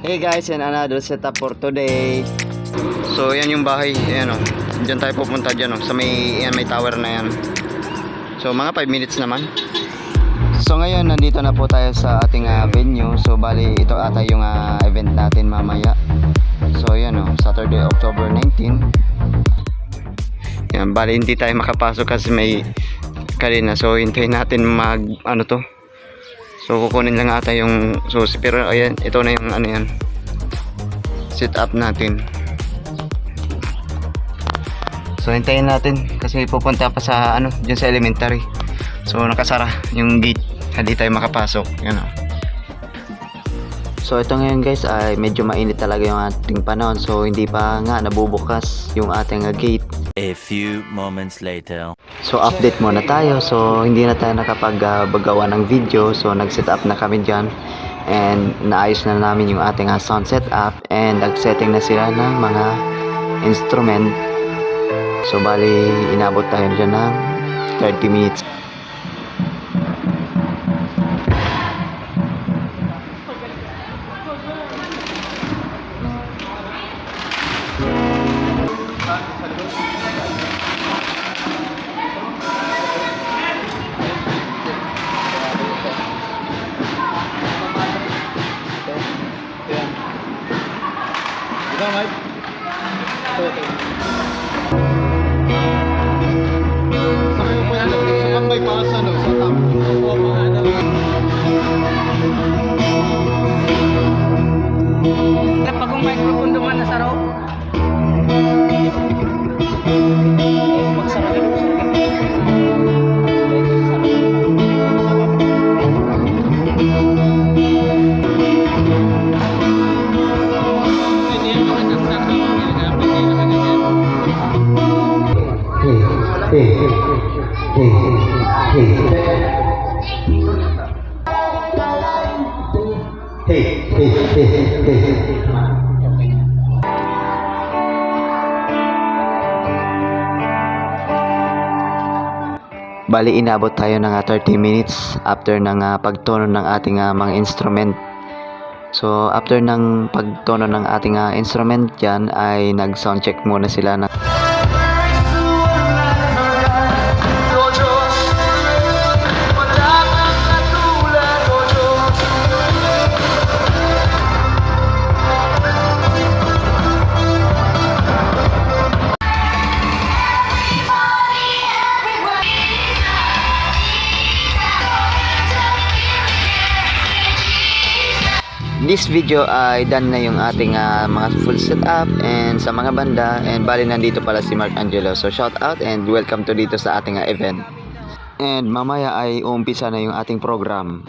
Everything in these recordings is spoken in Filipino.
Hey guys, and another setup for today. So yan yung bahay, ayan o. Diyan tayo pupunta dyan o. Sa may, yan, may tower na yan. So mga 5 minutes naman. So ngayon nandito na po tayo sa ating venue. So bali ito ata yung event natin mamaya. So yan o, Saturday, October 19. Yan, bali hindi tayo makapasok kasi may kanina. So hintayin natin mag ano to. So kukunin lang ata yung susi, pero ayan, ito na yung ano yan, set up natin. So hintayin natin kasi pupunta pa sa ano, dyan sa elementary. So nakasara yung gate, hindi tayo makapasok, yan o. So ito ngayon guys ay medyo mainit talaga yung ating panahon. So hindi pa nga nabubukas yung ating gate. A few moments later. So update muna tayo. So hindi na tayo nakapag-bagawa ng video. So nag-set up na kami dyan. And naayos na namin yung ating sound setup. And nag-setting na sila ng mga instrument. So bali inabot tayo dyan ng 30 minutes. Pagong microphone duman na saro. Bali inabot tayo ng 30 minutes after ng pagtono ng ating mga instrument. So after ng pagtono ng ating instrument dyan ay nag sound check muna sila ng this video ay done na yung ating mga full setup and sa mga banda, and bali nandito pala si Mark Angelo. So shout out and welcome to dito sa ating event. And mamaya ay uumpisa na yung ating program.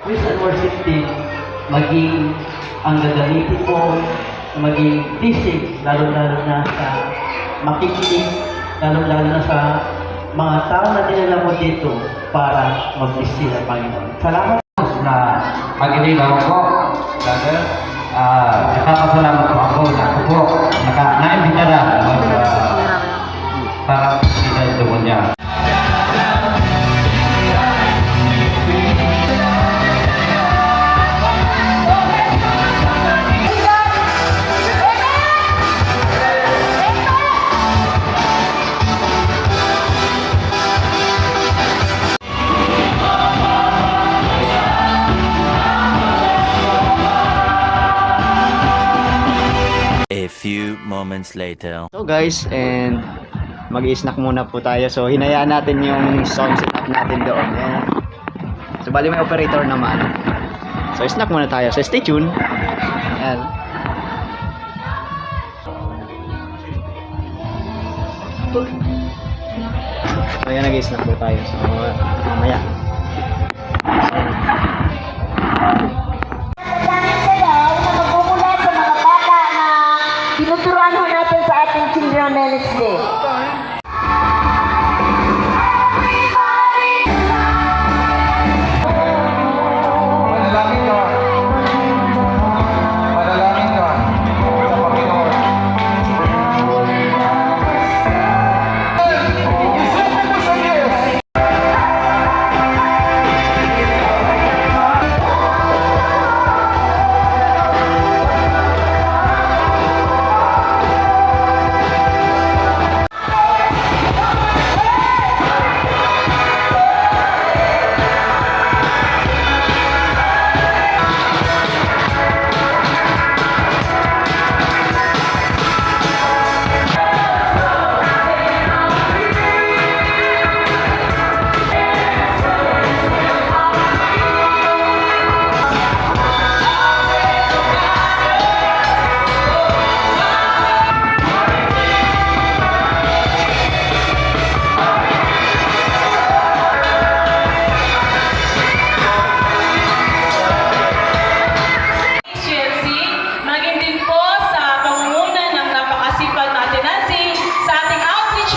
Praise and worship team, maging ang gagamitin mo, maging busy, lalo-lalo na sa makikinig, lalo-lalo na sa mga tao na dinala mo dito para mag-bless sila, Panginoon. Salamat na pag-iligaw ko. Brother, nakakasalamat po ako na ako po naimbita na para kita ito mo niya. A few moments later. So guys, and mag-i-snack muna po tayo. So hinayaan natin yung sound setup natin doon. Ayan. So bali may operator naman. So snack muna tayo. So stay tuned. Ayan. So ayan, nag-i-snack po tayo. So mamaya. Tinuturuan ho natin sa ating Children Minutes Day.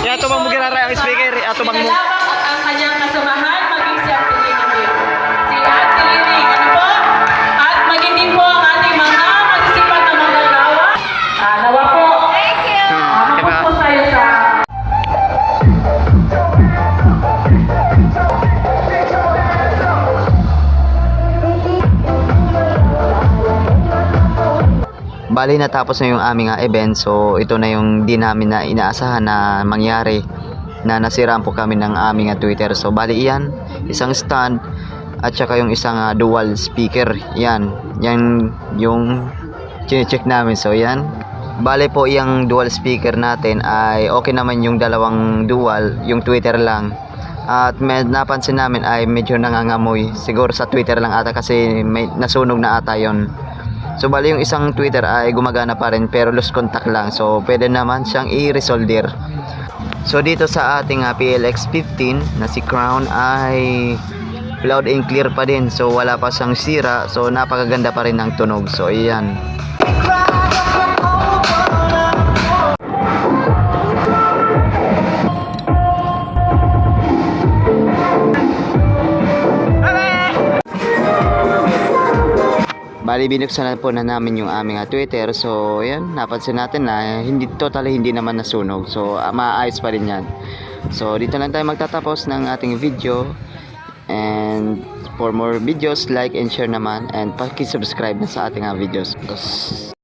Kaya ito bang mugirara ang speaker? Ato bang mo? Pinalabak at ang kanyang kasamahan maging si Ate Lini. Si Ate Lini, ano po? At maging din po ang ating mga magsisipag na manggagawa. Nawa po. Thank you. Mapunta tayo sa Bali natapos na yung aming event, so ito na yung di namin na inaasahan na mangyari, na nasiraan po kami ng aming Twitter. So bali iyan, isang stand at saka yung isang dual speaker. Yan yung chine-check namin. So yan, bali po yung dual speaker natin ay okay naman, yung dalawang dual, yung Twitter lang. At may napansin namin ay medyo nangangamoy, siguro sa Twitter lang ata kasi may nasunog na ata yon. So bali yung isang Twitter ay gumagana pa rin pero lost contact lang. So pwede naman siyang i-resolder. So dito sa ating PLX15 na si Crown ay loud and clear pa din. So wala pa siyang sira. So napakaganda pa rin ng tunog. So iyan. Bali binuksan na po na namin yung aming Twitter. So yan, napansin natin na hindi naman nasunog. So maayos pa rin yan. So dito lang tayo magtatapos ng ating video. And for more videos, like and share naman. And paki-subscribe na sa ating videos.